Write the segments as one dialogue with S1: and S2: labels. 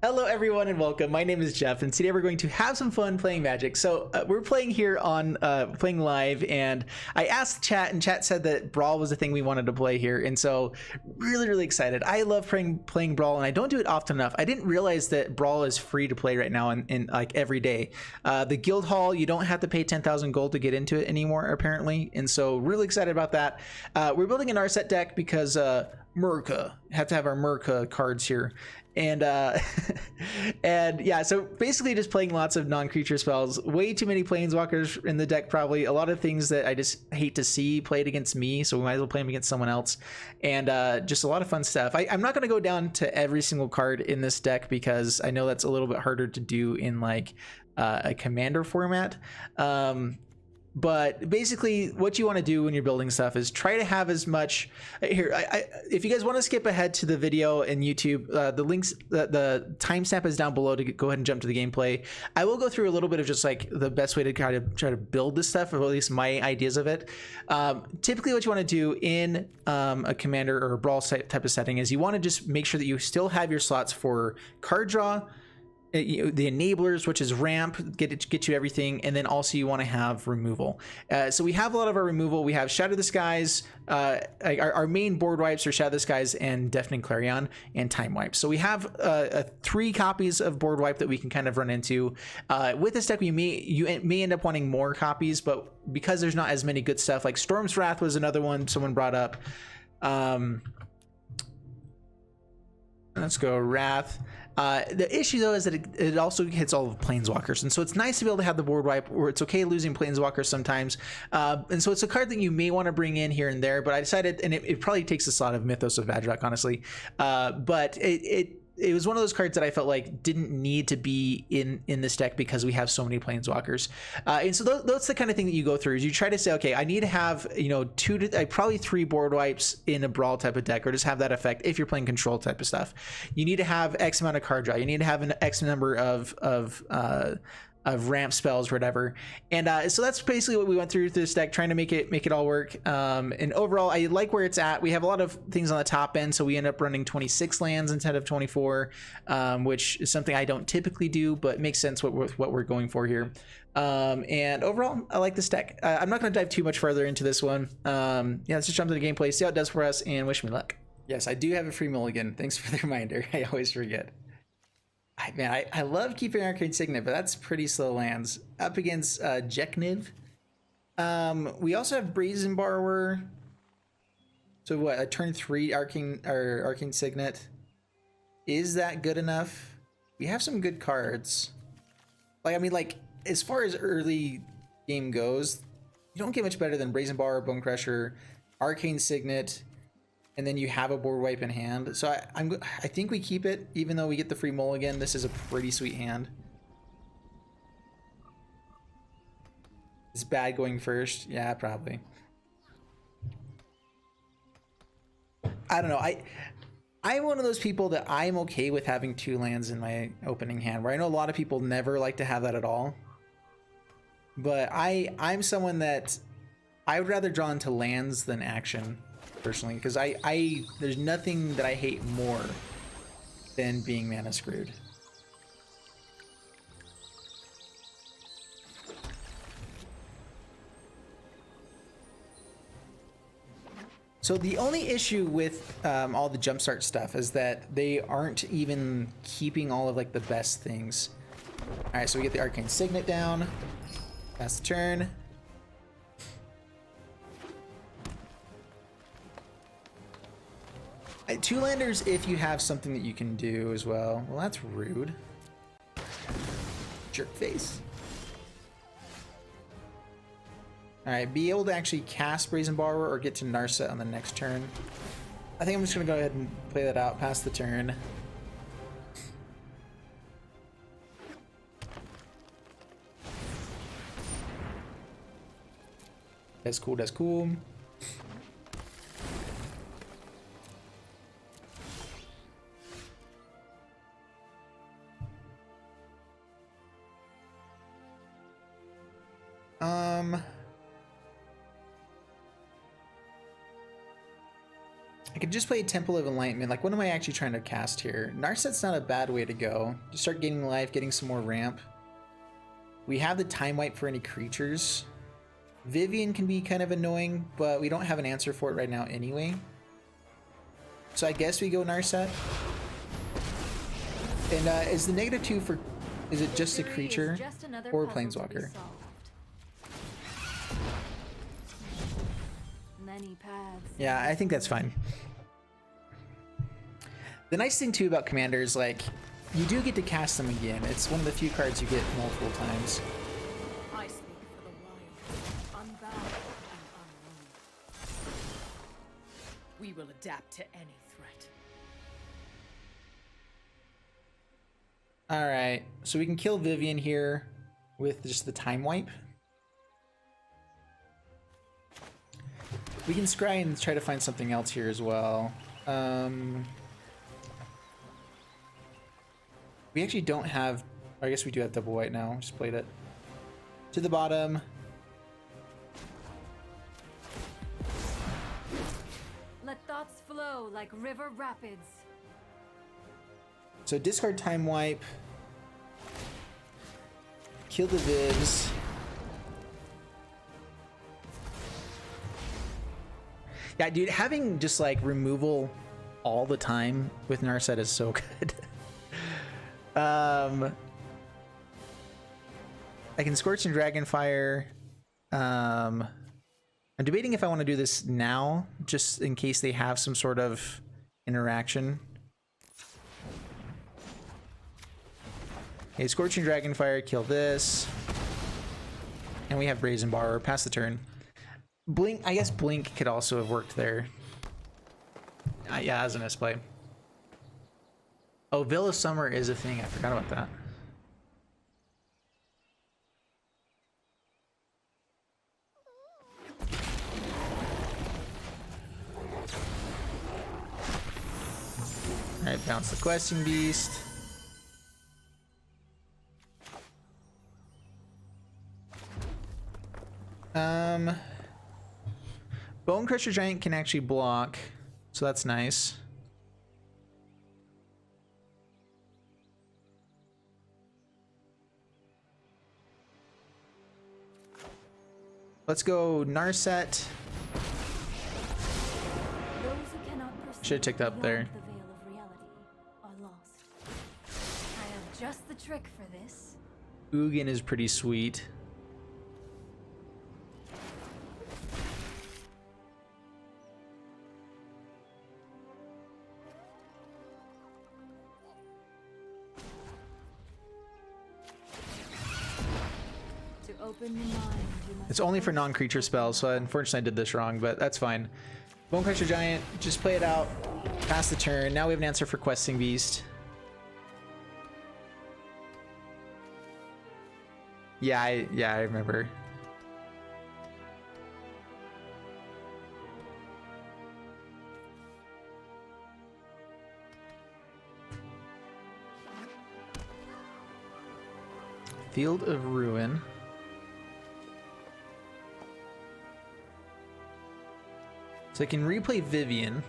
S1: Hello everyone and welcome. My name is Jeff and today we're going to have some fun playing Magic. So we're playing here on playing live, and I asked chat and chat said that Brawl was the thing we wanted to play here, and so really excited. I love playing Brawl and I don't do it often enough. I didn't realize that Brawl is free to play right now in like every day. The guild hall, you don't have to pay 10,000 gold to get into it anymore apparently, and so really excited about that. We're building an Narset deck because Merca, have to have our Merca cards here, and and yeah, so basically just playing lots of non-creature spells. Way too many planeswalkers in the deck, probably a lot of things that I just hate to see played against me, so we might as well play them against someone else, and just a lot of fun stuff. I'm not going to go down to every single card in this deck because I know that's a little bit harder to do in like a commander format. But basically what you want to do when you're building stuff is try to have as much here. If you guys want to skip ahead to the video in YouTube, the links, the timestamp is down below to go ahead and jump to the gameplay. I will go through a little bit of just like the best way to try to build this stuff, or at least my ideas of it. Typically what you want to do in a commander or a Brawl type of setting is you want to just make sure that you still have your slots for card draw, the enablers, which is ramp, get you everything, and then also you want to have removal. So we have a lot of our removal. We have Shatter the Skies, our main board wipes are Shatter the Skies and Deafening Clarion and Time Wipe. So we have 3 copies of board wipe that we can kind of run into. With this deck, you may end up wanting more copies, but because there's not as many good stuff, like Storm's Wrath was another one someone brought up. Let's go Wrath. The issue though is that it also hits all of Planeswalkers, and so it's nice to be able to have the board wipe where it's okay losing Planeswalkers sometimes, and so it's a card that you may want to bring in here and there, but I decided, and it probably takes a slot of Mythos of Vadrak honestly, but it was one of those cards that I felt like didn't need to be in this deck because we have so many Planeswalkers. And so that's the kind of thing that you go through, is you try to say, okay, I need to have, you know, probably 3 board wipes in a Brawl type of deck, or just have that effect if you're playing control type of stuff. You need to have X amount of card draw. You need to have an X number of ramp spells or whatever, and so that's basically what we went through this deck, trying to make it all work. And overall I like where it's at. We have a lot of things on the top end, so we end up running 26 lands instead of 24, which is something I don't typically do, but makes sense with what we're going for here. And overall I like this deck. I'm not going to dive too much further into this one. Yeah, let's just jump to the gameplay, see how it does for us, and wish me luck. Yes, I do have a free mulligan. Thanks for the reminder. I always forget. Man, I love keeping Arcane Signet, but that's pretty slow lands. Up against Jekniv. We also have Brazen Borrower. So what, a turn 3 Arcane Signet. Is that good enough? We have some good cards. Like, I mean, like, as far as early game goes, you don't get much better than Brazen Borrower, Bone Crusher, Arcane Signet, and then you have a board wipe in hand. So I think we keep it, even though we get the free mulligan. This is a pretty sweet hand. It's bad going first. Yeah, probably. I don't know. I'm one of those people that I'm okay with having 2 lands in my opening hand, where I know a lot of people never like to have that at all. But I'm someone that I would rather draw into lands than action, personally, because there's nothing that I hate more than being mana screwed. So the only issue with all the jumpstart stuff is that they aren't even keeping all of like the best things. All right, so we get the Arcane Signet down. Pass the turn. 2 landers if you have something that you can do as well. Well, that's rude. Jerk face. Alright, be able to actually cast Brazen Borrower or get to Narset on the next turn. I think I'm just going to go ahead and play that out, pass the turn. That's cool, that's cool. I could just play Temple of Enlightenment. Like, what am I actually trying to cast here? Narset's not a bad way to go. Just start getting life, getting some more ramp. We have the time wipe for any creatures. Vivian can be kind of annoying, but we don't have an answer for it right now anyway. So I guess we go Narset. And is the -2 for... Is it just a creature or Planeswalker? Yeah, I think that's fine. The nice thing too about commanders, like, you do get to cast them again. It's one of the few cards you get multiple times.
S2: I speak for the wild, unbound and unknown. We will adapt to any threat.
S1: All right, so we can kill Vivian here with just the time wipe. We can scry and try to find something else here as well. We actually don't have... I guess we do have double white now. Just played it. To the bottom.
S2: Let thoughts flow like river rapids.
S1: So discard time wipe. Kill the Vivs. Yeah, dude, having just like removal all the time with Narset is so good. I can Scorch and Dragonfire. I'm debating if I want to do this now, just in case they have some sort of interaction. Okay, Scorch and Dragonfire, kill this. And we have Brazen Borrower, pass the turn. Blink, I guess Blink could also have worked there. Yeah, as an S-play. Oh, Veil of Summer is a thing. I forgot about that. Alright, bounce the Questing Beast. Bone Crusher Giant can actually block, so that's nice. Let's go Narset. Should have ticked up there.
S2: I have just the trick for this.
S1: Ugin is pretty sweet. It's only for non-creature spells, so unfortunately I did this wrong, but that's fine. Bone Crusher Giant, just play it out, pass the turn. Now we have an answer for Questing Beast. Yeah, I remember. Field of Ruin. So I can replay Vivian.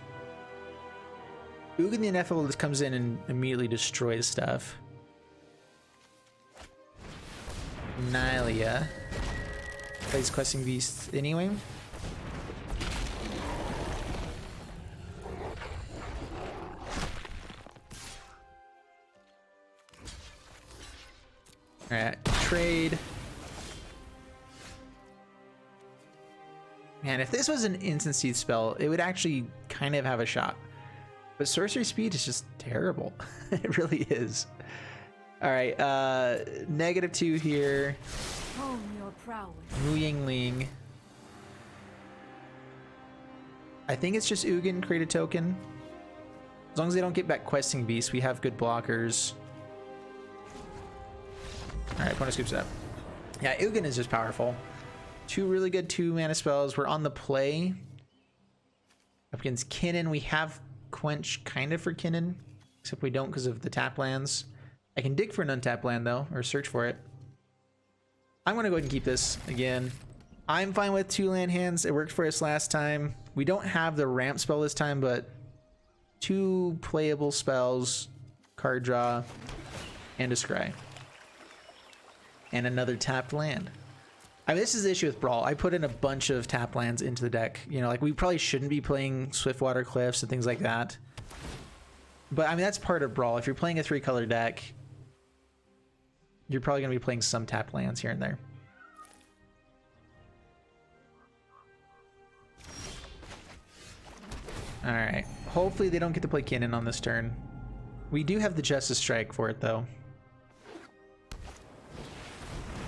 S1: Ugin the Ineffable just comes in and immediately destroys stuff. Nylia plays Questing Beast anyway. Alright, trade. Man, if this was an instant seed spell, it would actually kind of have a shot. But sorcery speed is just terrible. It really is. All right, -2 here. Mu Yingling. I think it's just Ugin create a token. As long as they don't get back Questing Beast, we have good blockers. All right, opponent scoops it up. Yeah, Ugin is just powerful. Two really good 2-mana spells. We're on the play. Up against Kinnan. We have Quench kind of for Kinnan, except we don't because of the tap lands. I can dig for an untapped land though, or search for it. I'm going to go ahead and keep this again. I'm fine with 2 land hands. It worked for us last time. We don't have the ramp spell this time, but 2 playable spells, card draw, and a scry. And another tapped land. I mean, this is the issue with Brawl. I put in a bunch of tapped lands into the deck. You know, like we probably shouldn't be playing Swiftwater Cliffs and things like that. But I mean, that's part of Brawl. If you're playing a 3-color deck, you're probably going to be playing some tapped lands here and there. All right. Hopefully they don't get to play Kinnan on this turn. We do have the Justice Strike for it, though.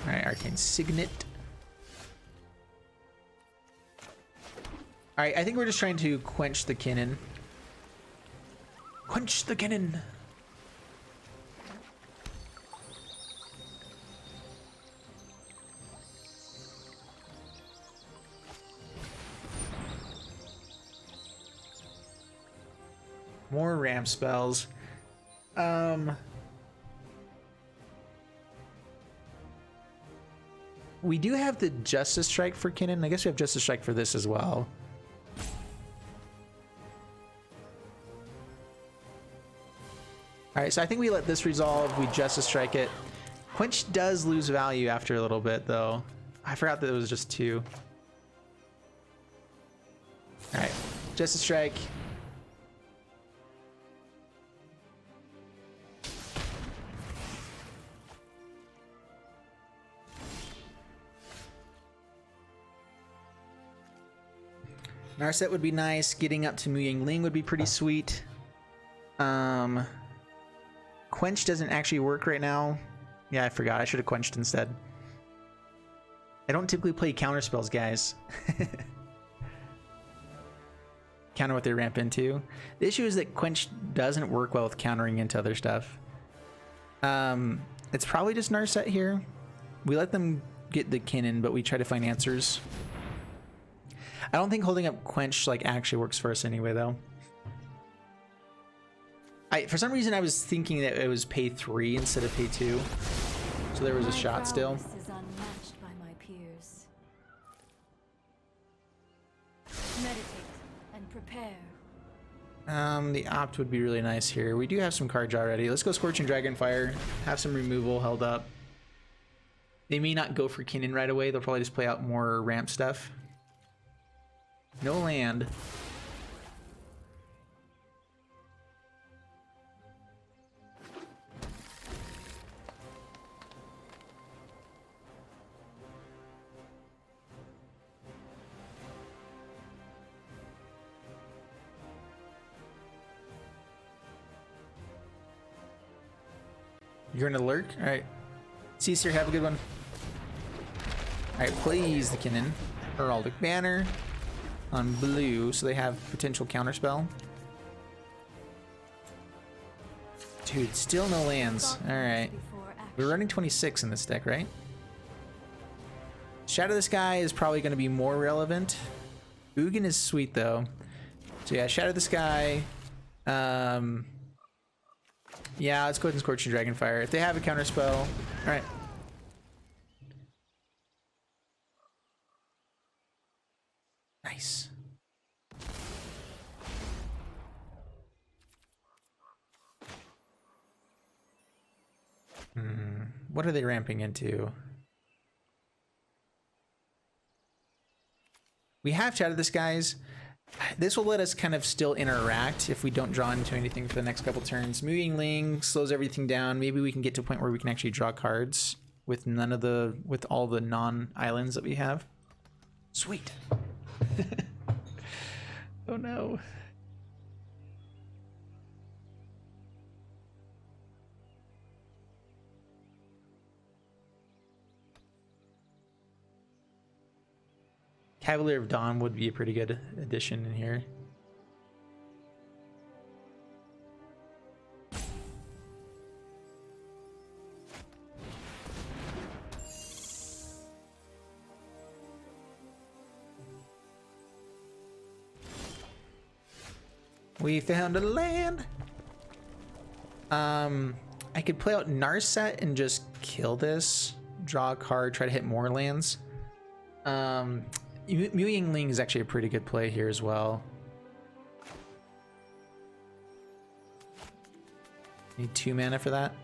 S1: All right, Arcane Signet. All right, I think we're just trying to quench the Kinnan. Quench the Kinnan. More ramp spells. We do have the Justice Strike for Kinnan. I guess we have Justice Strike for this as well. All right, so I think we let this resolve. We Justice Strike it. Quench does lose value after a little bit, though. I forgot that it was just 2. All right, Justice Strike. Narset would be nice. Getting up to Mu Yingling would be pretty sweet. Quench doesn't actually work right now. Yeah, I forgot. I should have quenched instead. I don't typically play counter spells, guys. Counter what they ramp into. The issue is that Quench doesn't work well with countering into other stuff. It's probably just Narset here. We let them get the Kinnan, but we try to find answers. I don't think holding up Quench like actually works for us anyway, though. For some reason I was thinking that it was pay 3 instead of pay 2, so there was a shot still.
S2: Is unmatched by my peers. Meditate and prepare.
S1: The opt would be really nice here. We do have some card draw ready. Let's go Scorching Dragonfire. Have some removal held up. They may not go for Kinnan right away. They'll probably just play out more ramp stuff. No land. You're gonna lurk? Alright. Caesar, have a good one. Alright, please the Kinnan. Heraldic Banner on blue, so they have potential counterspell. Dude, still no lands. Alright. We're running 26 in this deck, right? Shadow the Sky is probably going to be more relevant. Ugin is sweet, though. So yeah, Shadow the Sky. Yeah, let's go ahead and Scorching Dragonfire. If they have a counterspell. Alright. Nice. What are they ramping into? We have Shadow the Skies. This will let us kind of still interact if we don't draw into anything for the next couple turns. Mu Yingling slows everything down. Maybe we can get to a point where we can actually draw cards with with all the non-islands that we have. Sweet. Oh no. Cavalier of Dawn would be a pretty good addition in here. We found a land. I could play out Narset and just kill this, draw a card, try to hit more lands. Yingling is actually a pretty good play here as well. Need 2 mana for that.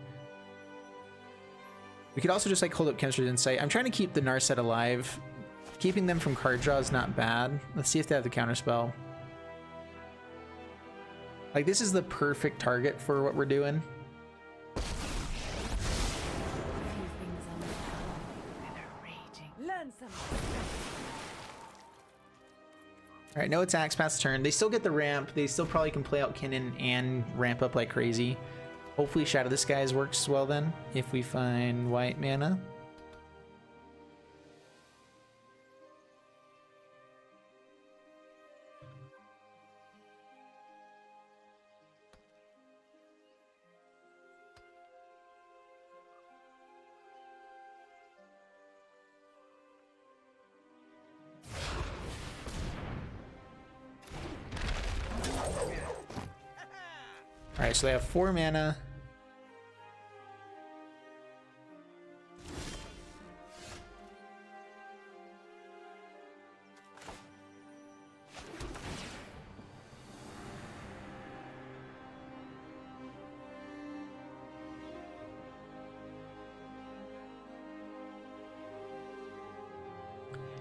S1: We could also just like hold up Chemistry's Insight. I'm trying to keep the Narset alive. Keeping them from card draw is not bad. Let's see if they have the counterspell. Like, this is the perfect target for what we're doing. Alright, no attacks past the turn. They still get the ramp. They still probably can play out Kinnan and ramp up like crazy. Hopefully Shadow the Skies works well then, if we find white mana. Alright, so they have 4 mana.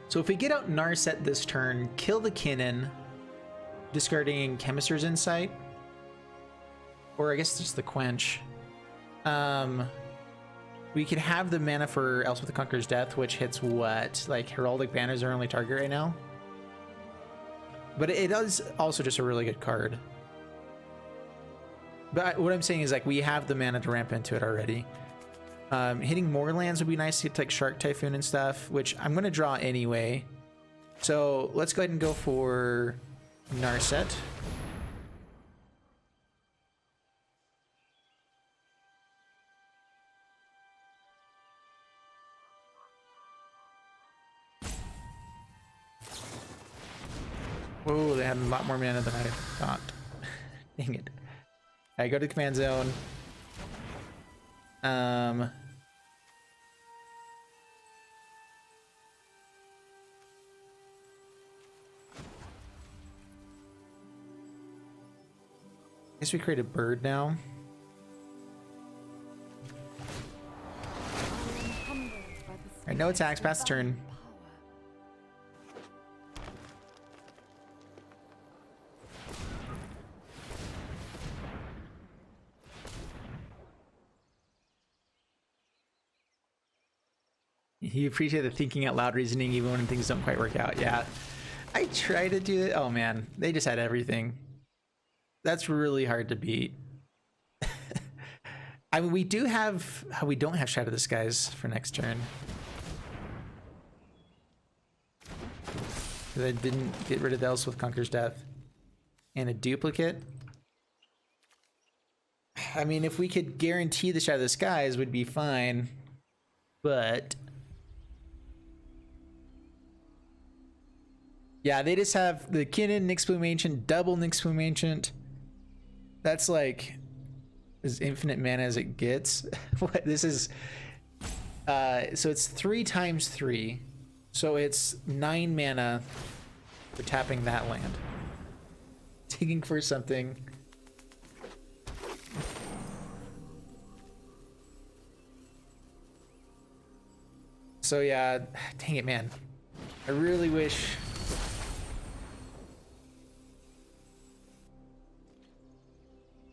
S1: So if we get out Narset this turn, kill the Kinnan, discarding Chemistry's Insight, or I guess just the Quench, we could have the mana for Elspeth the Conqueror's Death, which hits what? Like, Heraldic Banner is our only target right now? But it is also just a really good card. But what I'm saying is, like, we have the mana to ramp into it already. Hitting more lands would be nice to get like Shark Typhoon and stuff, which I'm going to draw anyway. So let's go ahead and go for Narset. Whoa, they had a lot more mana than I thought. Dang it. Alright, go to the command zone. I guess we create a bird now. Alright, no attacks, pass the turn. You appreciate the thinking out loud reasoning even when things don't quite work out. Yeah, I try to do it. Oh man, they just had everything. That's really hard to beat. I mean, we don't have Shadow the Skies for next turn. I didn't get rid of the Elspeth Conqueror's Death. And a duplicate. I mean, if we could guarantee the Shadow the Skies would be fine. But yeah, they just have the Kinnan, Nyxbloom Ancient, double Nyxbloom Ancient. That's like as infinite mana as it gets. What this is, so it's 3 times 3, so it's 9 mana for tapping that land. Digging for something. So yeah, dang it, man. I really wish.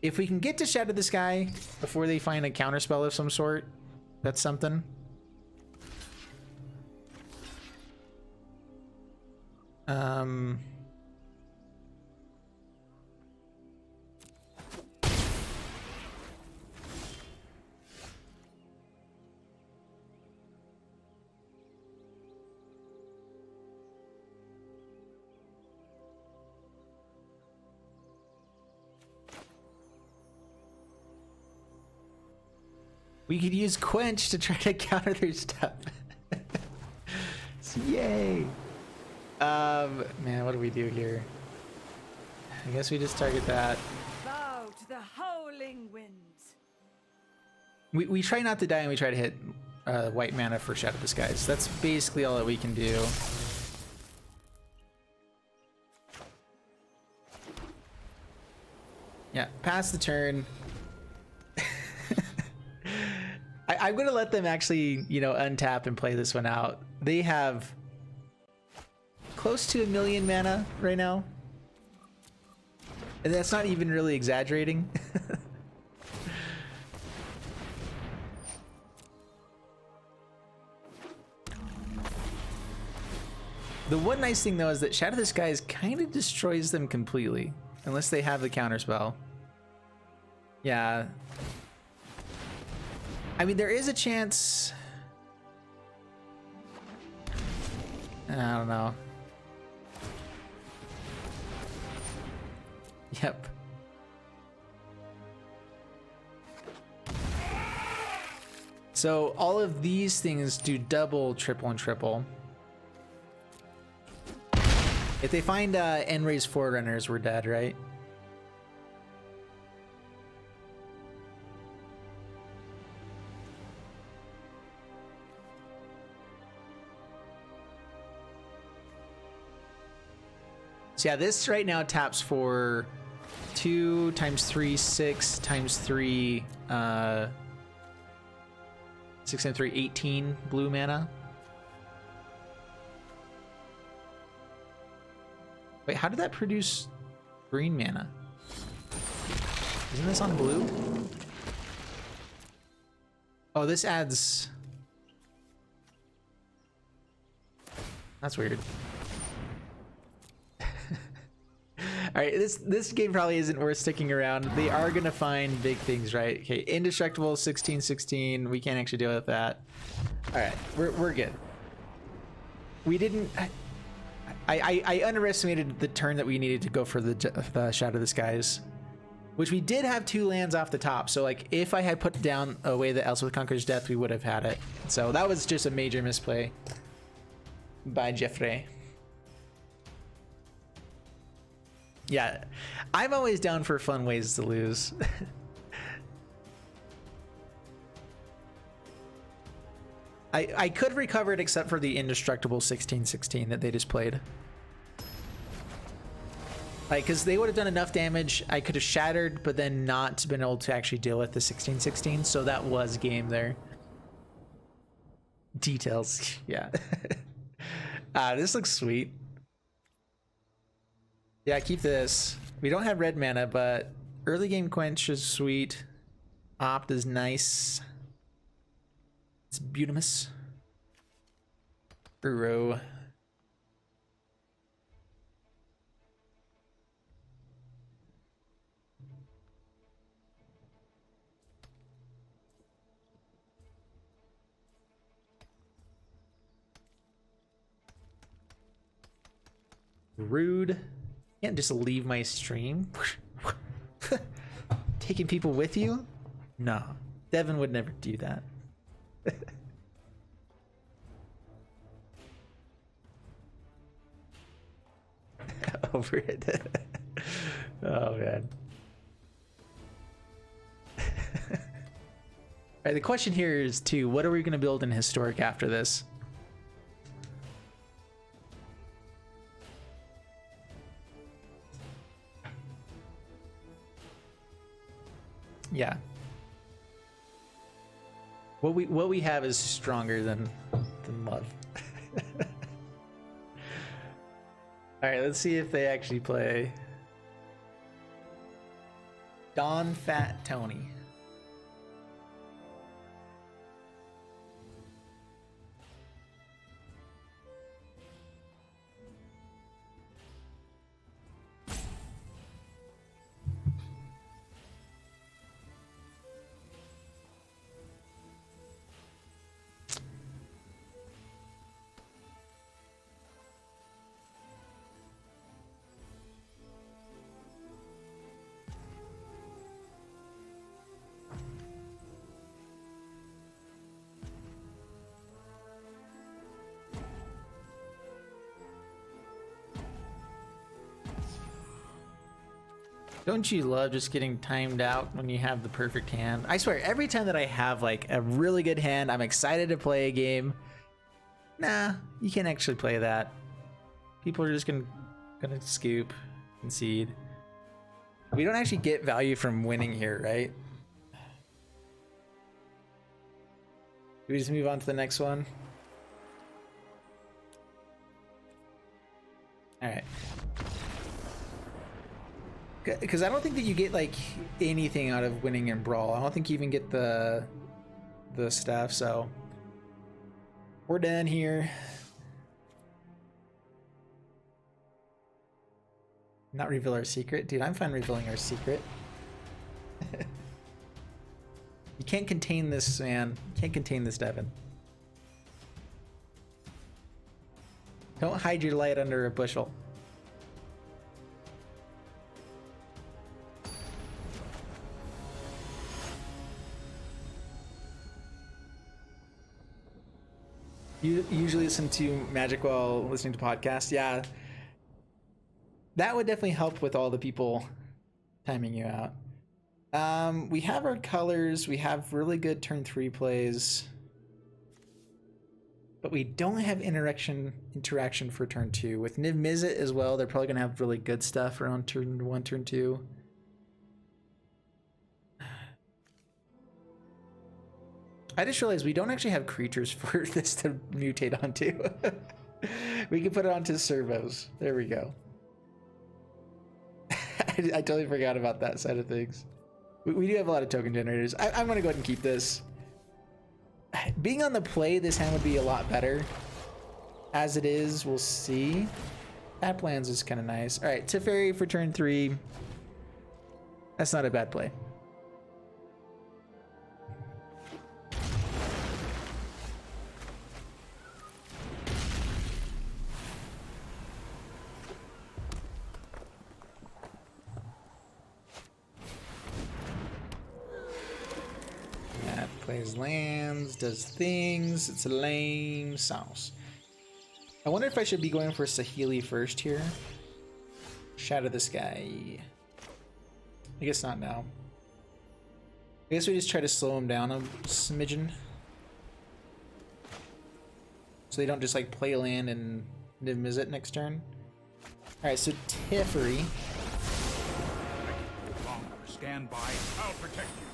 S1: If we can get to Shadow the Sky before they find a counterspell of some sort, that's something. We could use Quench to try to counter their stuff. So, yay! Man, what do we do here? I guess we just target that.
S2: Bow to the howling winds.
S1: We try not to die and we try to hit white mana for Shadow the Skies. That's basically all that we can do. Yeah, pass the turn. I'm gonna let them actually, you know, untap and play this one out. They have close to 1 million mana right now, and that's not even really exaggerating. The one nice thing though is that Shadow Disguise kind of destroys them completely, unless they have the counterspell. Yeah. I mean, there is a chance. I don't know. Yep. So all of these things do double, triple, and triple. If they find End-Raise Forerunners, we're dead, right? So yeah, this right now taps for 2 times 3, 6 times 3, 6 and 3, 18 blue mana. Wait, how did that produce green mana? Isn't this on blue? Oh, this adds... That's weird. Alright, this game probably isn't worth sticking around. They are gonna find big things, right? Okay, indestructible, 16/16. We can't actually deal with that. Alright, we're good. We didn't... I underestimated the turn that we needed to go for the Shadow Disguise, which we did have 2 lands off the top. So like, if I had put down away the Elspeth Conqueror's Death, we would have had it. So that was just a major misplay by Jeffrey. Yeah, I'm always down for fun ways to lose. I could recover it except for the indestructible 16/16 that they just played. Like, because they would have done enough damage, I could have shattered, but then not been able to actually deal with the 16/16, so that was game there. Details, yeah. This looks sweet. Yeah, keep this. We don't have red mana, but early game quench is sweet. Opt is nice. It's beautimous. Uro. Rude. Can't just leave my stream. Taking people with you? No. Devin would never do that. Over it. Oh man. Alright, the question here is too, what are we gonna build in Historic after this? Yeah. What we have is stronger than love. All right, let's see if they actually play Don Fat Tony. Don't you love just getting timed out when you have the perfect hand? I swear, every time that I have like a really good hand, I'm excited to play a game. Nah, you can't actually play that. People are just gonna scoop, concede. We don't actually get value from winning here, right? Do we just move on to the next one? All right. Because I don't think that you get like anything out of winning in Brawl. I don't think you even get the stuff. So we're done here. Not reveal our secret, dude. I'm fine revealing our secret. You can't contain this, man. You can't contain this, Devin. Don't hide your light under a bushel. You usually listen to Magic while listening to podcasts? Yeah. That would definitely help with all the people timing you out. We have our colors. We have really good turn 3 plays. But we don't have interaction for turn 2. With Emisizzle as well, they're probably going to have really good stuff around turn 1, turn 2. I just realized we don't actually have creatures for this to mutate onto. We can put it onto servos. There we go. I totally forgot about that side of things. We do have a lot of token generators. I'm going to go ahead and keep this. Being on the play, this hand would be a lot better. As it is, we'll see. Tap lands is kind of nice. All right, Teferi for turn 3. That's not a bad play. Plays lands, does things. It's a lame sauce. I wonder if I should be going for Saheeli first here. Shadow the Sky. I guess not now. I guess we just try to slow him down a smidgen. So they don't just like play land and Emisizzle next turn. Alright, so Teferi.
S3: Stand by. I'll protect you.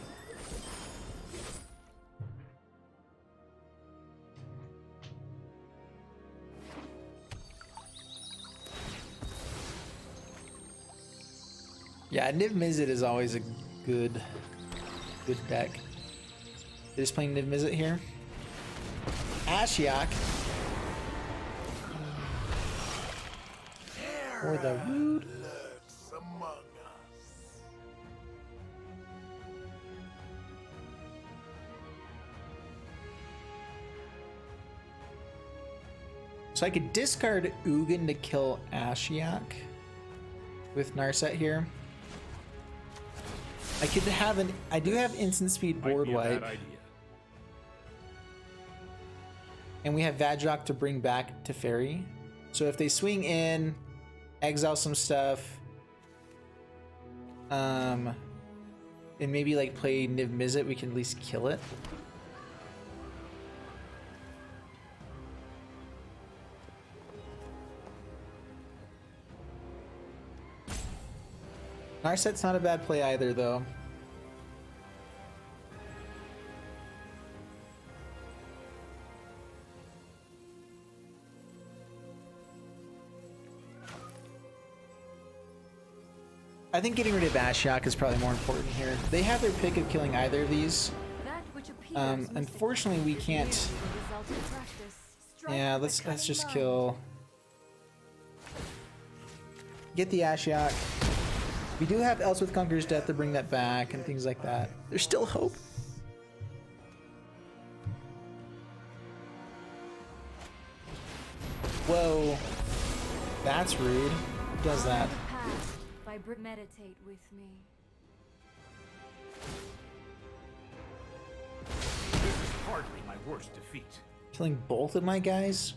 S1: Yeah, Emisizzle is always a good deck. They're just playing Emisizzle here. Ashiok. Or the Root. So I could discard Ugin to kill Ashiok with Narset here. I could have I do have instant speed board wipe. And we have Vadjok to bring back Teferi. So if they swing in, exile some stuff, and maybe like play Emisizzle, we can at least kill it. Narset's not a bad play either, though. I think getting rid of Ashiok is probably more important here. They have their pick of killing either of these. Unfortunately, we can't. Yeah, let's just kill. Get the Ashiok. We do have Elswith Conqueror's Death to bring that back and things like that. There's still hope. Whoa. That's rude. Who does that?
S4: Meditate with me.
S3: This is hardly my worst defeat.
S1: Killing both of my guys?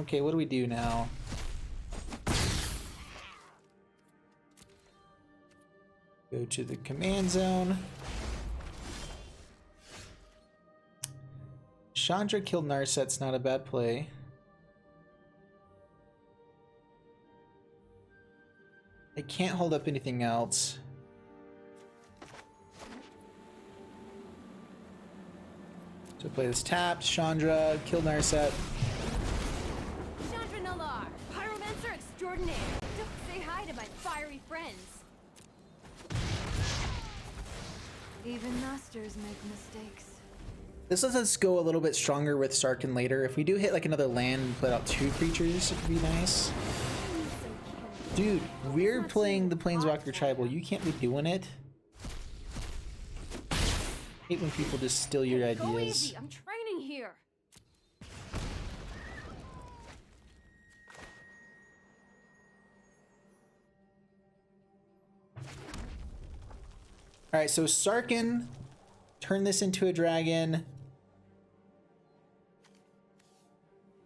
S1: Okay, what do we do now? Go to the command zone. Chandra killed Narset's not a bad play. I can't hold up anything else. So play this tapped. Chandra killed Narset.
S4: Chandra Nalar, pyromancer extraordinaire. Don't say hi to my fiery friends. Even masters make mistakes.
S1: This lets us go a little bit stronger with Sarkin later. If we do hit like another land and put out 2 creatures, it could be nice. Dude, we're playing the Planeswalker Tribal. You can't be doing it. Hate when people just steal your
S4: Go
S1: ideas.
S4: easy, I'm training here.
S1: Alright, so Sarkin, turn this into a dragon.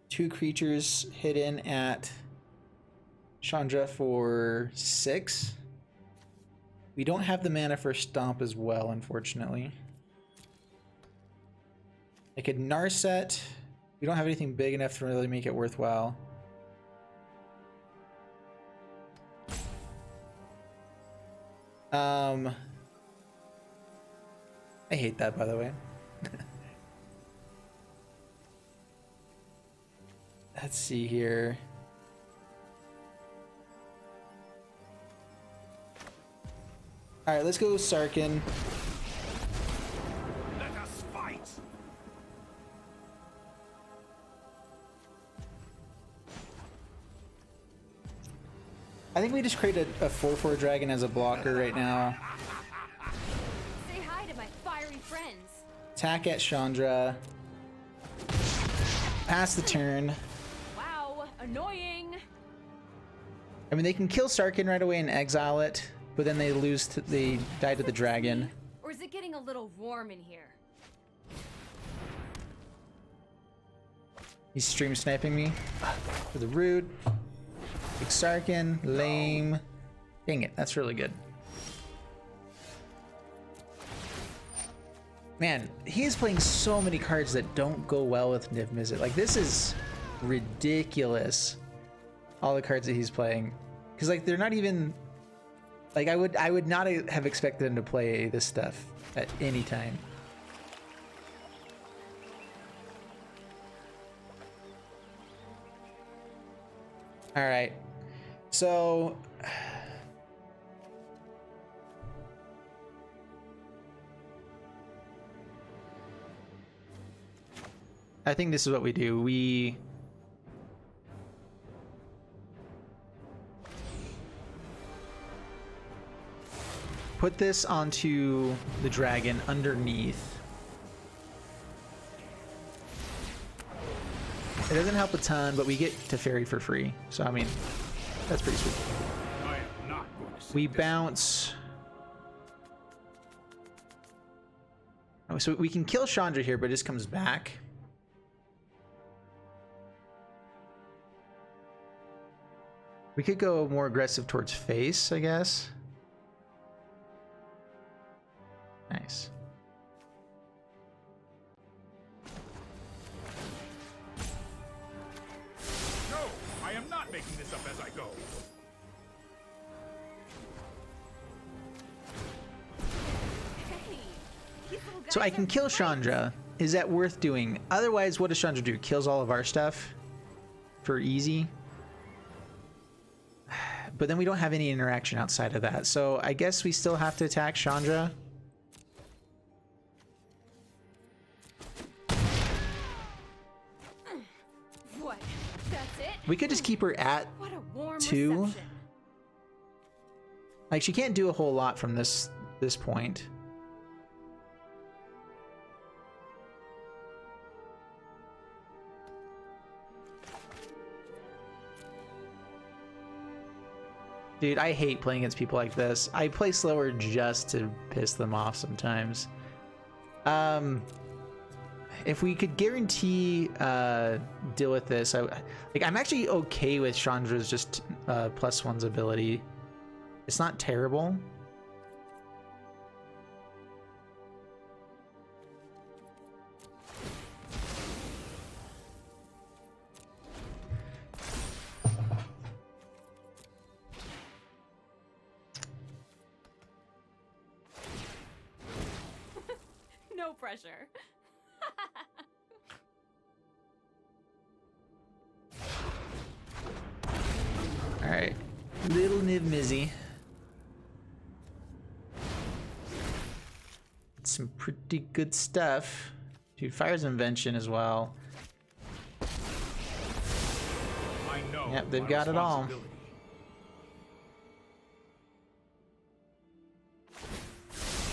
S1: 2 creatures hidden at Chandra for 6. We don't have the mana for Stomp as well, unfortunately. I could Narset. We don't have anything big enough to really make it worthwhile. I hate that, by the way. Let's see here. All right, let's go Sarkin.
S3: Let us fight.
S1: I think we just create a 4/4 dragon as a blocker right now.
S4: Say hi to my fiery friends.
S1: Attack at Chandra. Pass the turn.
S4: Wow, annoying.
S1: I mean, they can kill Sarkin right away and exile it, but then they lose. They die to the dragon.
S4: Or is it getting a little warm in here?
S1: He's stream sniping me for the root. Big Sarkin, lame. Dang it, that's really good. Man, he is playing so many cards that don't go well with Emisizzle. Like, this is ridiculous. All the cards that he's playing, because like they're not even like I would not have expected him to play this stuff at any time. All right, so I think this is what we do. We put this onto the dragon underneath. It doesn't help a ton, but we get to fairy for free. So, I mean, that's pretty sweet.
S3: I am not going to see
S1: We
S3: this.
S1: bounce. Oh, so we can kill Chandra here, but it just comes back. We could go more aggressive towards face, I guess. Nice.
S3: No, I am not making this up as I go.
S4: Hey, these little
S1: So I
S4: guys
S1: can
S4: are
S1: kill
S4: great.
S1: Chandra. Is that worth doing? Otherwise, what does Chandra do? Kills all of our stuff for easy. But then we don't have any interaction outside of that. So I guess we still have to attack Chandra.
S4: What? That's it?
S1: We could just keep her at
S4: What a warm
S1: 2.
S4: reception.
S1: Like, she can't do a whole lot from this point. Dude, I hate playing against people like this. I play slower just to piss them off sometimes. If we could guarantee deal with this, I'm actually okay with Chandra's just +1's ability. It's not terrible.
S4: pressure.
S1: All right, little Niv Mizzy. Some pretty good stuff. Dude, Fire's Invention as well.
S3: I know.
S1: Yep, they've
S3: my
S1: got it all.
S3: responsibility.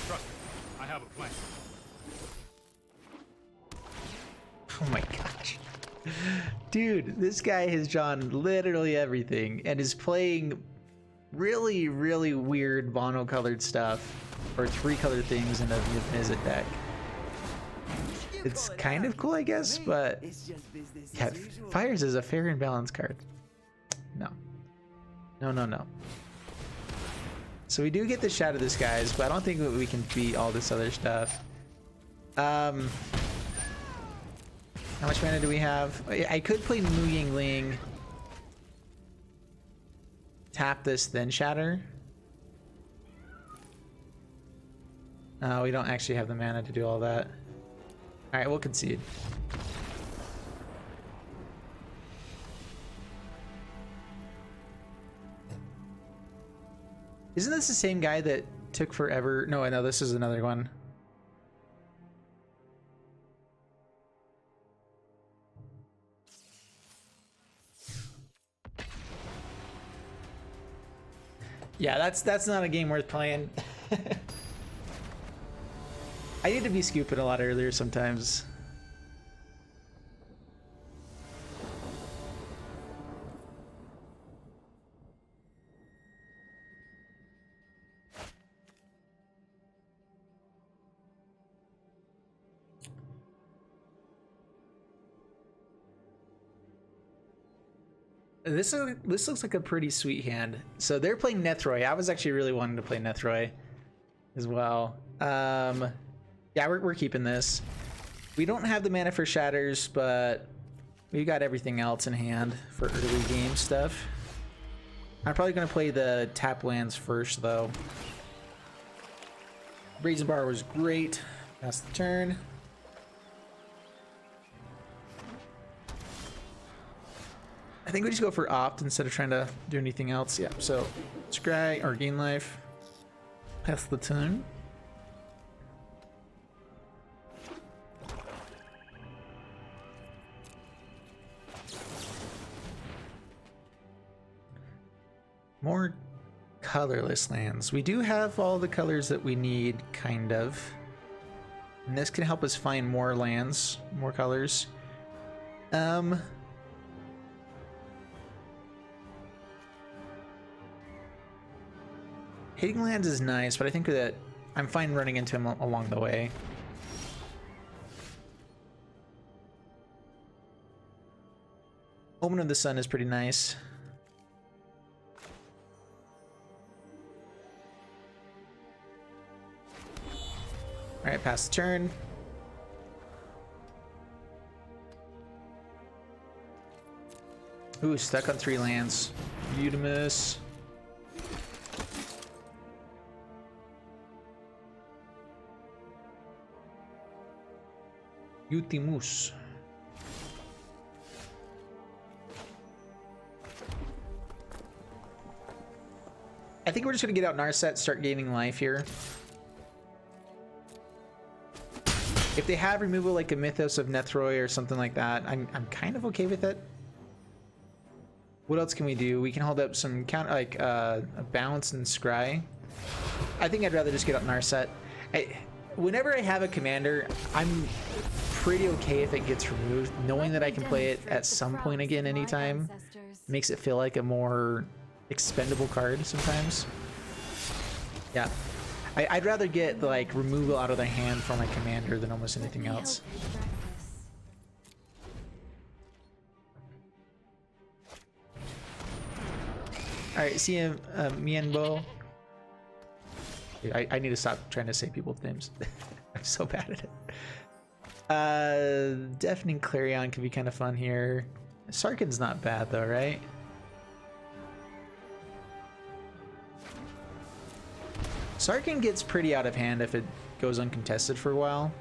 S3: Trust me, I have a plan.
S1: Oh my gosh. Dude, this guy has drawn literally everything and is playing really, really weird monocolored stuff or 3-color things in a Mizzet deck. It's kind of cool, I guess, but yeah, Fires is a fair and balanced card. No. No, no, no. So we do get the Shadow Disguise, but I don't think that we can beat all this other stuff. How much mana do we have? I could play Mu Yingling. Tap this, then Shatter. We don't actually have the mana to do all that. Alright, we'll concede. Isn't this the same guy that took forever? No, I know this is another one. Yeah, that's not a game worth playing. I need to be scooping a lot earlier sometimes. This looks like a pretty sweet hand. So they're playing Nethroy. I was actually really wanting to play Nethroy as well. Yeah, we're keeping this. We don't have the mana for Shatters, but we've got everything else in hand for early game stuff. I'm probably going to play the tap lands first, though. Brazen Bar was great. Pass the turn. I think we just go for Opt instead of trying to do anything else. Yeah, so scry or gain life. Pass the turn. More colorless lands. We do have all the colors that we need, kind of. And this can help us find more lands, more colors. Hitting lands is nice, but I think that I'm fine running into him along the way. Omen of the Sun is pretty nice. Alright, pass the turn. Ooh, stuck on 3 lands. Utimus. Utimus. I think we're just gonna get out Narset, start gaining life here. If they have removal like a Mythos of Nethroy or something like that, I'm kind of okay with it. What else can we do? We can hold up some count like a Bounce and Scry. I think I'd rather just get out Narset. Whenever I have a commander, I'm pretty okay if it gets removed. Knowing that I can play it at some point again anytime makes it feel like a more expendable card sometimes. Yeah. I'd rather get like removal out of their hand for my commander than almost anything else. Alright, see him, Mienbo. Dude, I need to stop trying to say people's names. I'm so bad at it. Deafening Clarion can be kind of fun here. Sarkhan's not bad though, right? Sarkhan gets pretty out of hand if it goes uncontested for a while.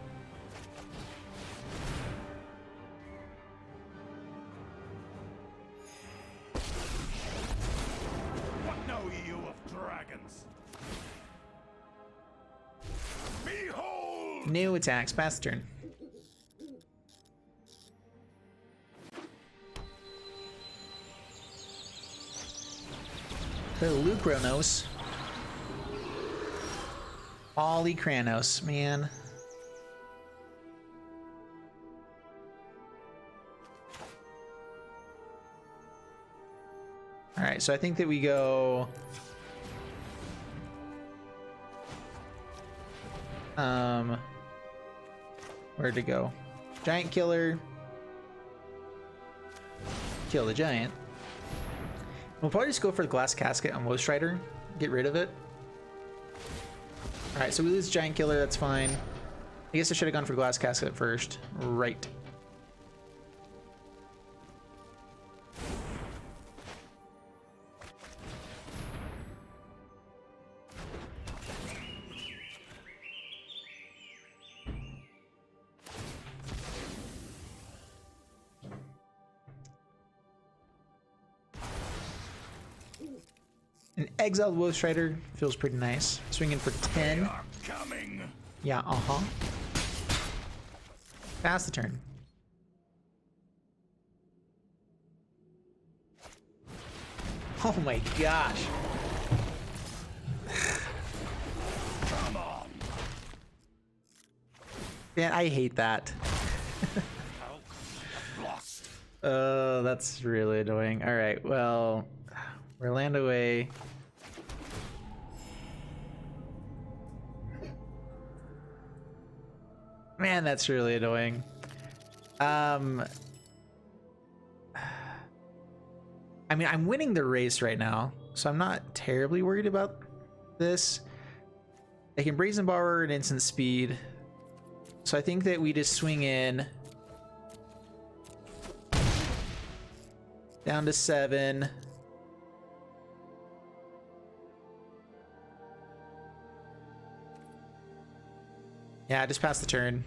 S1: New attacks, pass the turn. The Lucronos. Polychronos, man. Alright, so I think that we go... Where'd to go? Giant killer. Kill the giant. We'll probably just go for the glass casket on Woe Strider. Get rid of it. Alright, so we lose giant killer, that's fine. I guess I should have gone for glass casket first. Right. An exiled Woe Strider feels pretty nice. Swinging for 10. Yeah, Pass the turn. Oh my gosh.
S5: Come on.
S1: Man, I hate that.
S5: Lost.
S1: That's really annoying. All right, well, we're land away. Man, that's really annoying. I mean, I'm winning the race right now, so I'm not terribly worried about this. I can Brazen Borrower at instant speed, so I think that we just swing in down to 7. Yeah, just pass the turn.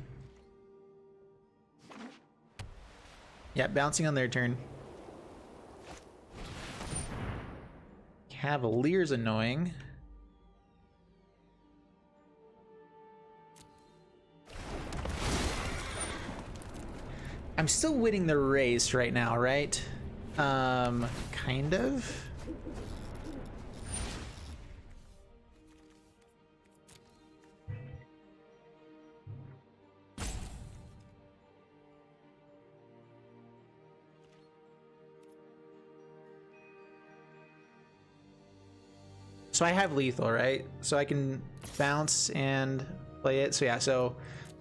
S1: Yeah, bouncing on their turn. Cavalier's annoying. I'm still winning the race right now, right? Kind of. So I have lethal, right? So I can bounce and play it. So yeah, so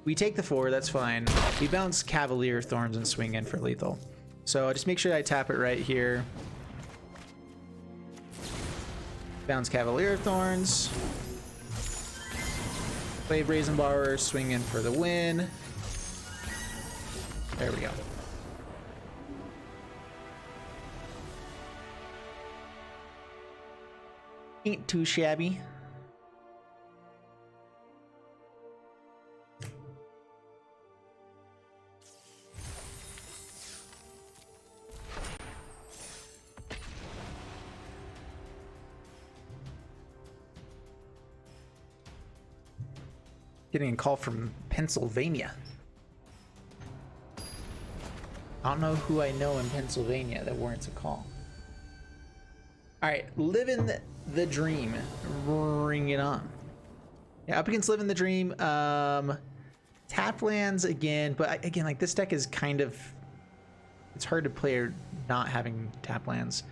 S1: we take the 4, that's fine. We bounce Cavalier Thorns and swing in for lethal. So just make sure I tap it right here. Bounce Cavalier Thorns. Play Brazen Borrower, swing in for the win. There we go. Ain't too shabby. Getting a call from Pennsylvania. I don't know who I know in Pennsylvania that warrants a call. All right, living the dream. Bring it on. Yeah, up against living the dream. Tap lands again, but again, like this deck is kind of, it's hard to play not having tap lands.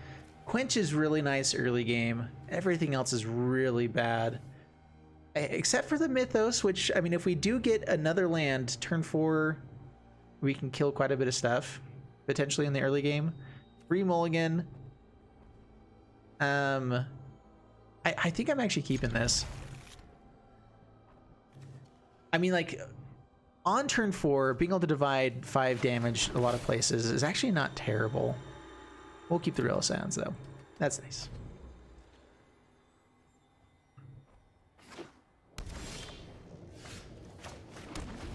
S1: Quench is really nice early game. Everything else is really bad, except for the Mythos, which, I mean, if we do get another land turn 4, we can kill quite a bit of stuff potentially in the early game. Free mulligan. I think I'm actually keeping this. I mean, like, on turn 4, being able to divide 5 damage a lot of places is actually not terrible. We'll keep the real sounds though. That's nice.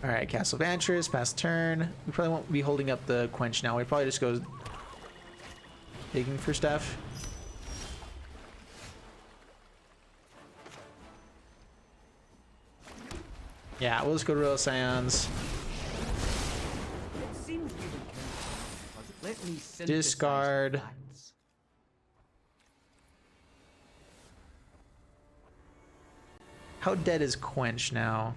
S1: All right, Castle Vantress, pass turn. We probably won't be holding up the Quench now. We probably just go digging for stuff. Yeah, we'll just go to Royal Scions.
S5: It seems we would count, but let me synthesize
S1: Discard.
S5: the facts.
S1: How dead is Quench now?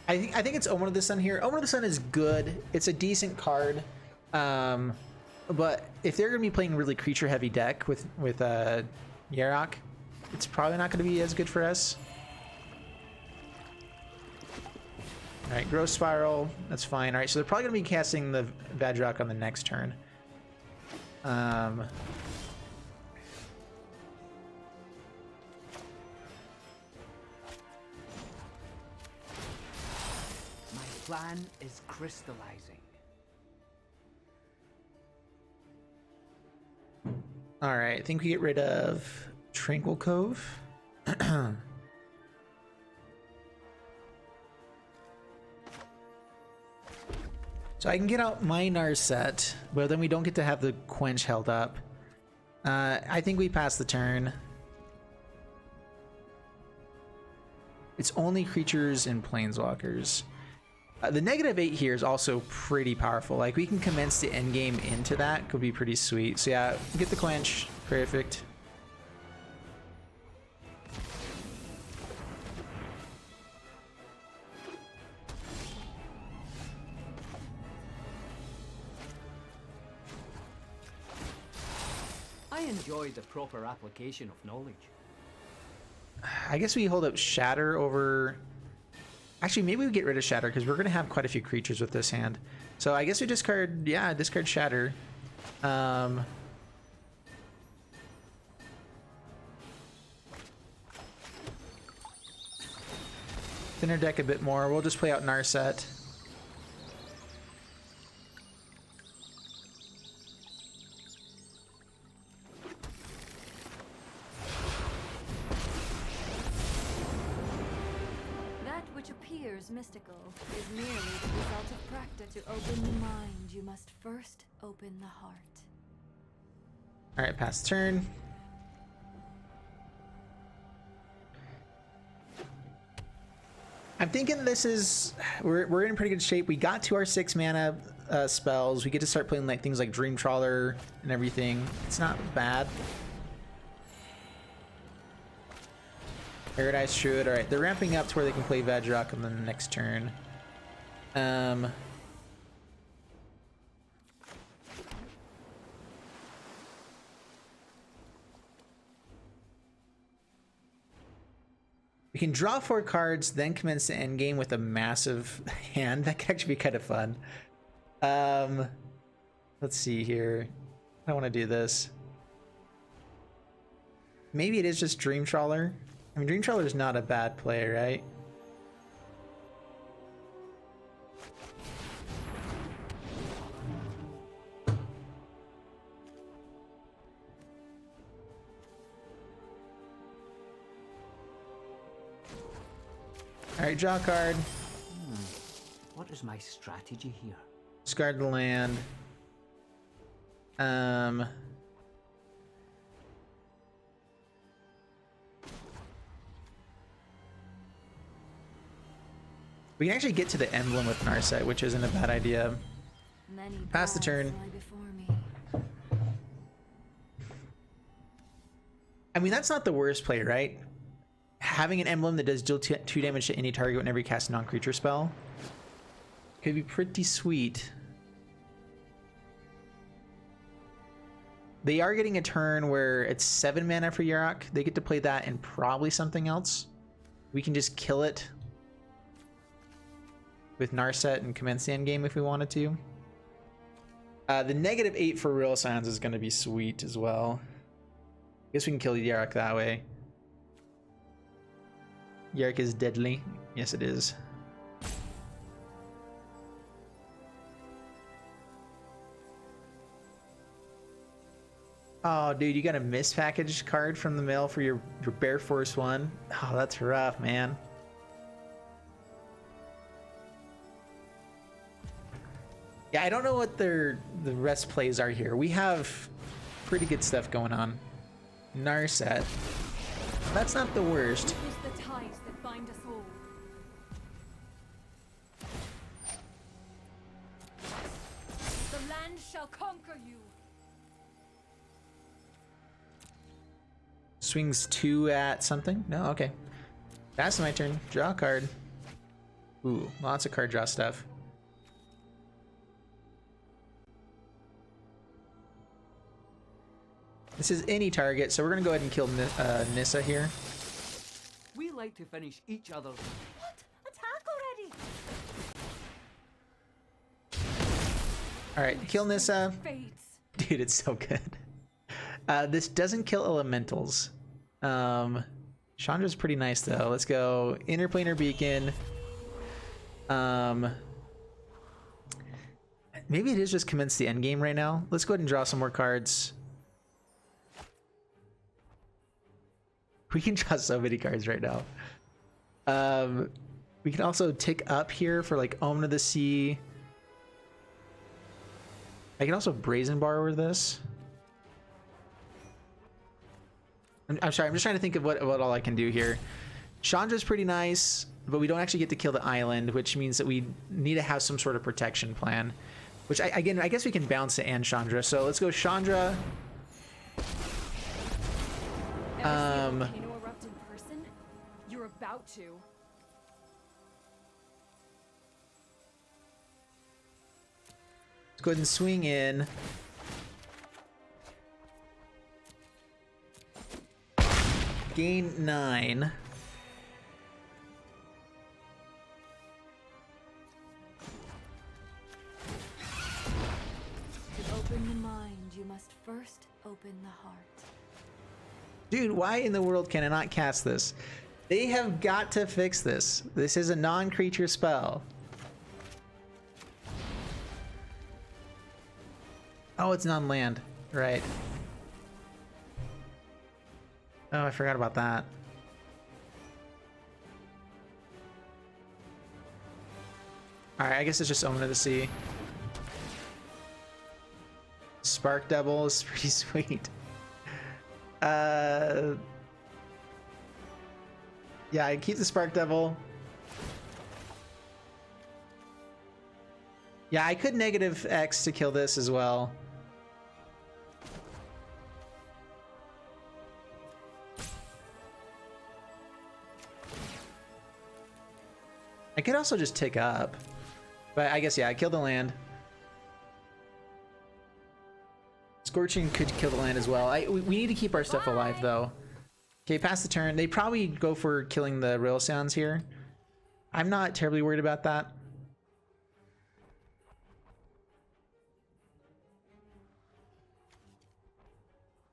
S1: I think it's Omen of the Sun here. Omen of the Sun is good. It's a decent card. But if they're going to be playing really creature heavy deck with Yarok, it's probably not going to be as good for us. All right, Growth Spiral, that's fine. All right, so they're probably going to be casting the Vadrock on the next turn.
S5: My plan is crystallizing.
S1: All right, I think we get rid of Tranquil Cove. So I can get out my Narset, but then we don't get to have the Quench held up. I think we pass the turn. It's only creatures and planeswalkers. The -8 here is also pretty powerful. Like, we can commence the endgame into that. Could be pretty sweet. So yeah, get the Quench. Perfect.
S5: I enjoy the proper application of knowledge.
S1: I guess we hold up Shatter over... Actually, maybe we get rid of Shatter because we're going to have quite a few creatures with this hand. So I guess we discard... Yeah, discard Shatter. Thinner deck a bit more. We'll just play out Narset.
S4: Mystical is merely the result of practice. To open the mind, you must first open the heart.
S1: All right, pass turn. I'm thinking this is we're in pretty good shape. We got to our 6 mana spells. We get to start playing like things like Dream Trawler and everything. It's not bad. Paradise Druid. All right, they're ramping up to where they can play Vadrock on the next turn. We can draw 4 cards, then commence the end game with a massive hand. That could actually be kind of fun. Let's see here. I want to do this. Maybe it is just Dream Trawler. I mean, Dream Trawler is not a bad play, right? All right, draw a card.
S5: What is my strategy here?
S1: Discard the land. We can actually get to the emblem with Narset, which isn't a bad idea. Pass the turn. I mean, that's not the worst play, right? Having an emblem that does deal 2 damage to any target whenever you cast a non-creature spell could be pretty sweet. They are getting a turn where it's 7 mana for Yarok. They get to play that and probably something else. We can just kill it with Narset and commence the end game if we wanted to. The -8 for Real Scions is going to be sweet as well. I guess we can kill Yarok that way. Yarok is deadly. Yes, it is. Oh, dude, you got a mispackaged card from the mail for your Bear Force 1. Oh, that's rough, man. Yeah, I don't know what the rest plays are here. We have pretty good stuff going on. Narset. That's not the worst.
S4: Witness the ties that bind us all. The land shall conquer you.
S1: Swings 2 at something? No? Okay. That's my turn. Draw a card. Ooh, lots of card draw stuff. This is any target, so we're gonna go ahead and kill Nissa here.
S5: We like to finish each other's.
S4: What? Attack already!
S1: Alright, kill Nissa.
S4: Fates.
S1: Dude, it's so good. This doesn't kill elementals. Chandra's pretty nice though. Let's go Interplanar Beacon. Maybe it is just commence the end game right now. Let's go ahead and draw some more cards. We can draw so many cards right now. We can also tick up here for like Omen of the Sea. I can also Brazen Borrower this. I'm sorry, I'm just trying to think of what all I can do here. Chandra's pretty nice, but we don't actually get to kill the island, which means that we need to have some sort of protection plan. Which, I guess we can bounce it and Chandra. So let's go Chandra.
S4: Ever see a volcano erupt in person? You're about to.
S1: Let's go ahead and swing in. Gain 9.
S4: To open the mind, you must first open the heart.
S1: Dude, why in the world can I not cast this? They have got to fix this. This is a non-creature spell. Oh, it's non-land. Right. Oh, I forgot about that. Alright, I guess it's just Omen of the Sea. Spark Devil is pretty sweet. Yeah, I keep the Spark Devil. Yeah, I could negative X to kill this as well. I could also just tick up. But I guess, yeah, I kill the land. Scorching could kill the land as well. We need to keep our stuff alive, though. Okay, pass the turn. They probably go for killing the rail sounds here. I'm not terribly worried about that.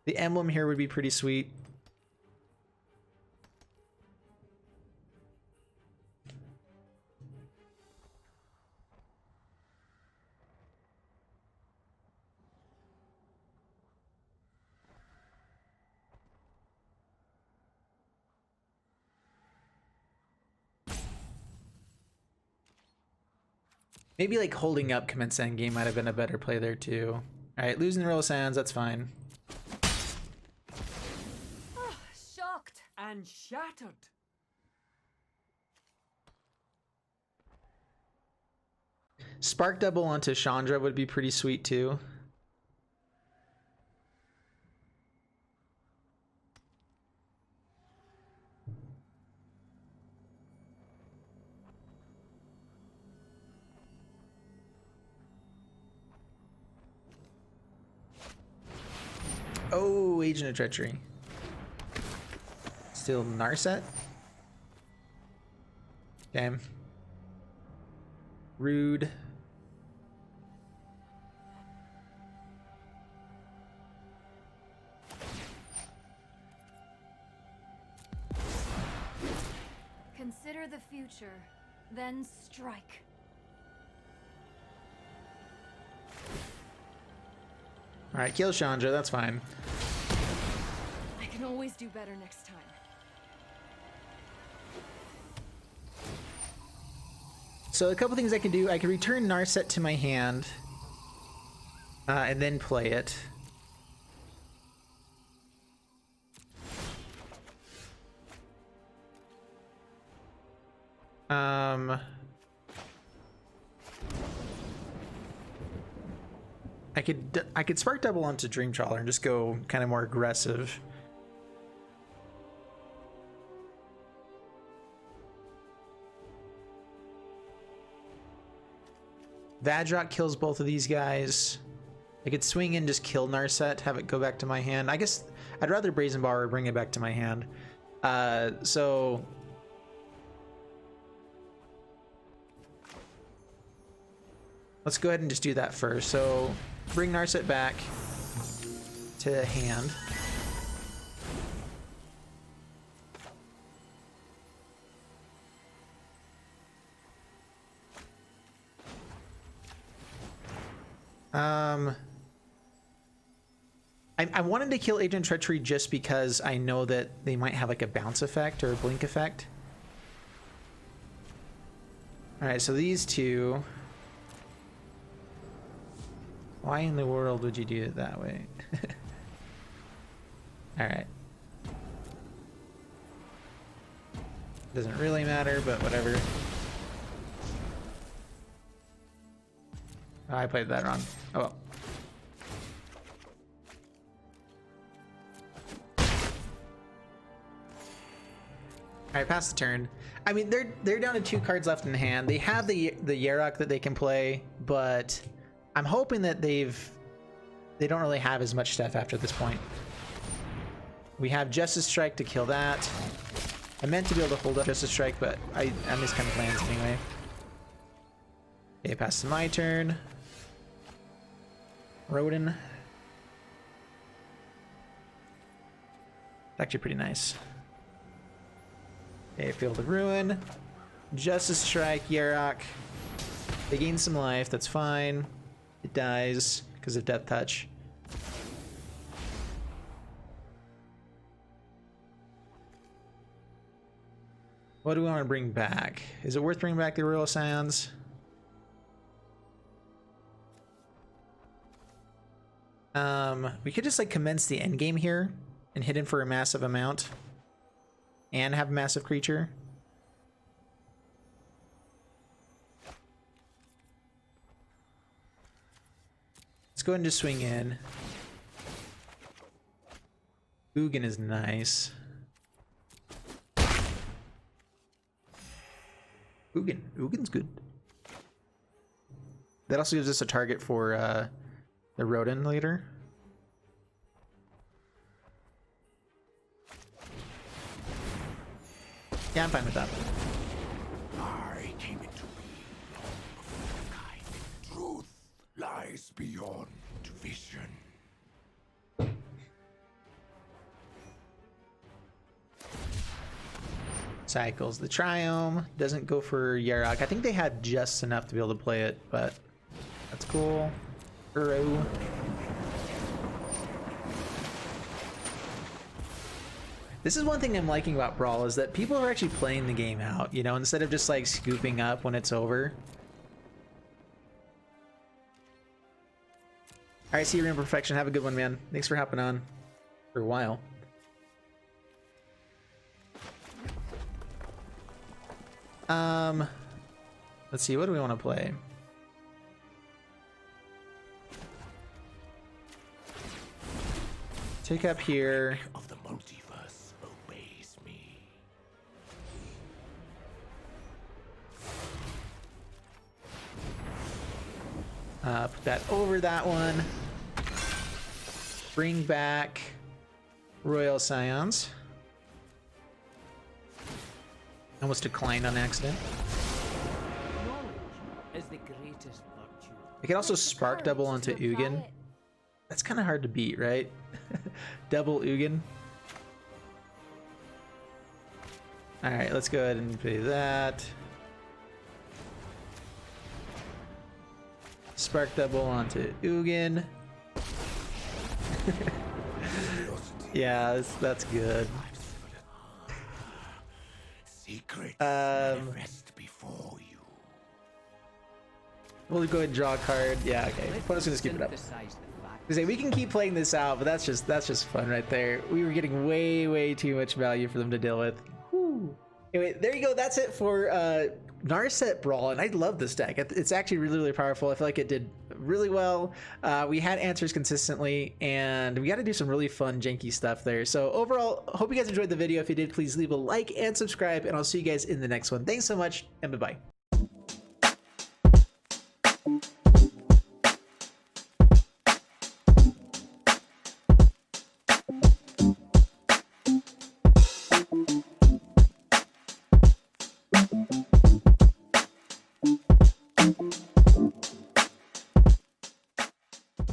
S1: The emblem here would be pretty sweet. Maybe like holding up commence endgame might have been a better play there too. Alright, losing the roll sands, that's fine.
S4: Shocked.
S5: And shattered.
S1: Spark double onto Chandra would be pretty sweet too. Oh, Agent of Treachery. Still Narset. Okay. Rude.
S4: Consider the future, then strike.
S1: Alright, kill Chandra, that's fine.
S4: I can always do better next time.
S1: So a couple things I can do. I can return Narset to my hand. And then play it. I could spark double onto Dream Trawler and just go kind of more aggressive. Vadrot kills both of these guys. I could swing in, just kill Narset, have it go back to my hand. I guess I'd rather Brazen Bar or bring it back to my hand. So let's go ahead and just do that first. So bring Narset back to hand. I wanted to kill Agent Treachery just because I know that they might have like a bounce effect or a blink effect. All right, so these two. Why in the world would you do it that way? All right. Doesn't really matter, but whatever. Oh, I played that wrong. Oh well. All right, pass the turn. I mean, they're down to 2 cards left in hand. They have the Yarok that they can play, but I'm hoping that they don't really have as much stuff after this point. We have Justice Strike to kill that. I meant to be able to hold up Justice Strike, but I missed kind of plans anyway. Okay, pass to my turn. Rodin. Actually pretty nice. Okay, Field of Ruin. Justice Strike, Yarok. They gain some life, that's fine. It dies because of Death Touch. What do we want to bring back? Is it worth bringing back the Royal Scions? We could just like commence the end game here and hit him for a massive amount and have a massive creature. Let's go ahead and just swing in. Ugin is nice. Ugin's good. That also gives us a target for the Rodin later. Yeah, I'm fine with that.
S6: I came into being long before kind. Truth lies beyond vision.
S1: Cycles the Triome. Doesn't go for Yarok. I think they had just enough to be able to play it, but that's cool. Uro. This is one thing I'm liking about Brawl, is that people are actually playing the game out, you know, instead of just like scooping up when it's over. Alright, see you in Perfection. Have a good one, man. Thanks for hopping on for a while. Let's see, what do we want to play? Take up here.
S6: Of the multiverse obeys me.
S1: Put that over that one. Bring back Royal Scions. Almost declined on accident.
S5: Knowledge is the greatest virtue.
S1: I could also spark double onto Ugin. That's kind of hard to beat, right? Double Ugin. Alright, let's go ahead and play that. Spark double onto Ugin. Yeah, that's good.
S6: Secrets never rest before you.
S1: We'll go ahead and draw a card. Yeah, okay. We're just gonna skip it up. We can keep playing this out, but that's just fun right there. We were getting way too much value for them to deal with. Whew. Anyway, there you go. That's it for Narset Brawl, and I love this deck. It's actually really, really powerful. I feel like it did really well. We had answers consistently, and we got to do some really fun, janky stuff there. So overall, hope you guys enjoyed the video. If you did, please leave a like and subscribe, and I'll see you guys in the next one. Thanks so much, and bye-bye.